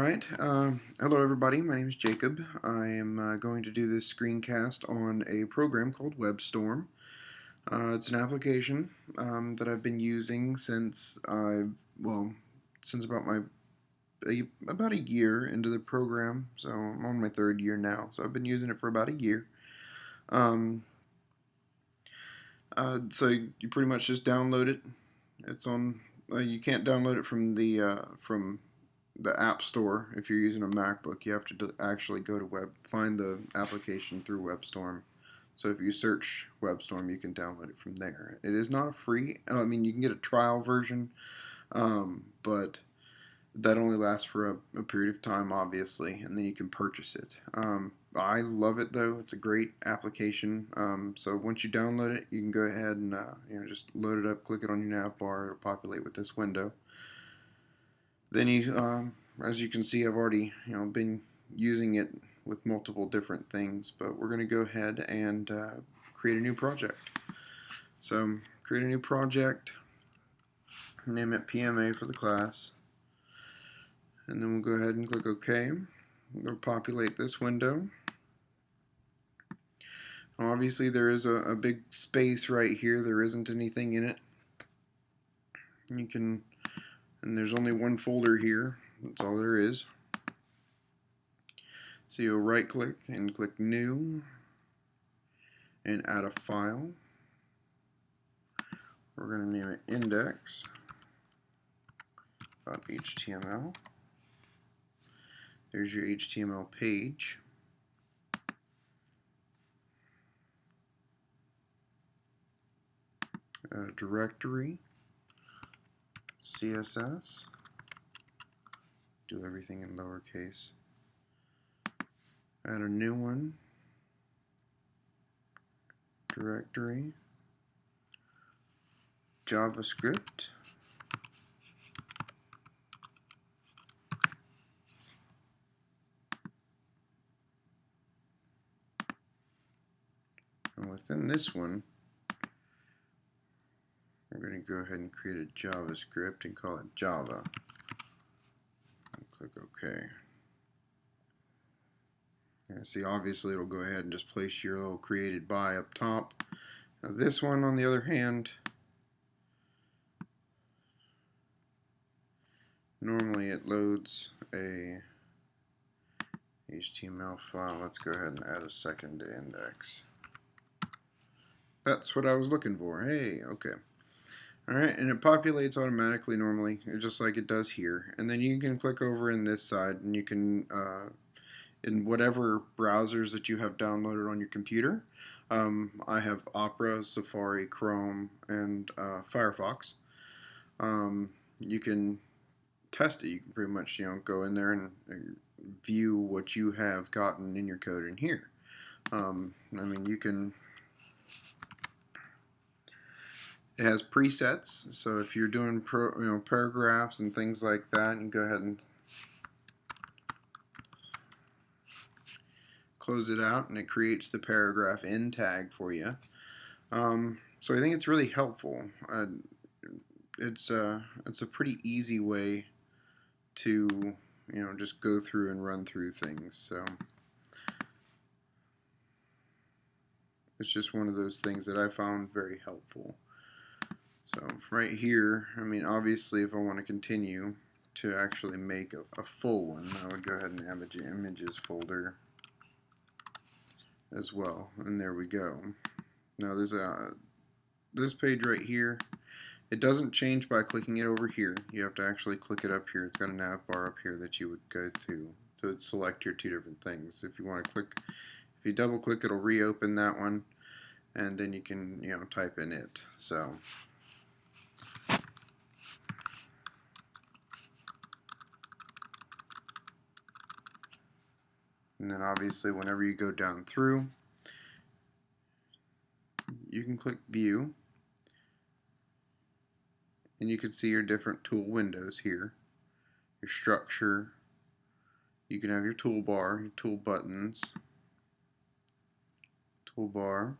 Alright, hello everybody, my name is Jacob. I am going to do this screencast on a program called WebStorm. It's an application that I've been using since since about a year into the program, so I'm on my third year now, so I've been using it for about a year. So you pretty much just download it. It's on, you can't download it from the App Store. If you're using a MacBook, you have to actually go to find the application through WebStorm. So if you search WebStorm, you can download it from there. It is not a free, I mean, you can get a trial version, but that only lasts for a period of time, obviously, and then you can purchase it. I love it though. It's a great application. So once you download it, you can go ahead and just load it up, click it on your nav bar, it'll populate with this window. Then as you can see, I've already been using it with multiple different things, but we're going to go ahead and create a new project. So create a new project, name it PMA for the class, and then we'll go ahead and click OK. It'll populate this window. Now, obviously there is a big space right here. There isn't anything in it. And there's only one folder here. That's all there is. So you'll right click and click New and add a file. We're going to name it index.html. There's your HTML page. Directory, CSS, do everything in lowercase. Add a new one, directory, JavaScript, and within this one we're going to go ahead and create a JavaScript and call it Java. And click OK. Yeah, see, obviously it'll go ahead and just place your little created by up top. Now this one, on the other hand, normally it loads a HTML file. Let's go ahead and add a second index. That's what I was looking for. Hey, okay. Alright, and it populates automatically normally, just like it does here. And then you can click over in this side, and you can, in whatever browsers that you have downloaded on your computer. I have Opera, Safari, Chrome, and Firefox. You can test it. You can pretty much go in there and view what you have gotten in your code in here. I mean, you can. It has presets, so if you're doing paragraphs and things like that, you can go ahead and close it out, and it creates the paragraph end tag for you. So I think it's really helpful. It's a pretty easy way to just go through and run through things. So it's just one of those things that I found very helpful. So right here, I mean, obviously if I want to continue to actually make a full one, I would go ahead and add the images folder as well, and there we go. Now there's this page right here. It doesn't change by clicking it over here. You have to actually click it up here. It's got a nav bar up here that you would go to select your two different things. If you want to click, if you double click, it'll reopen that one, and then you can type in it. So. And then obviously whenever you go down through, you can click View, and you can see your different tool windows here. Your structure, you can have your toolbar, your tool buttons, toolbar.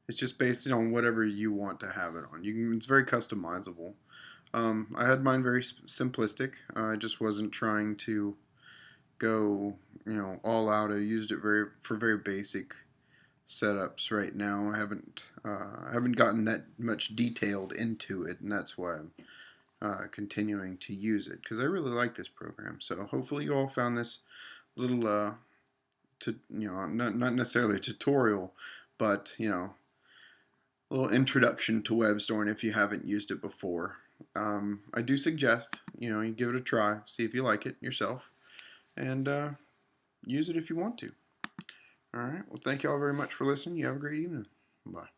It's just based on whatever you want to have it on. It's very customizable. I had mine very simplistic. I just wasn't trying to go, all out. I used it for very basic setups right now. I haven't gotten that much detailed into it, and that's why I'm continuing to use it because I really like this program. So hopefully you all found this little, not necessarily a tutorial, but a little introduction to web storing if you haven't used it before. I do suggest you give it a try, see if you like it yourself, and use it if you want to. All right. Well, thank you all very much for listening. You have a great evening. Bye.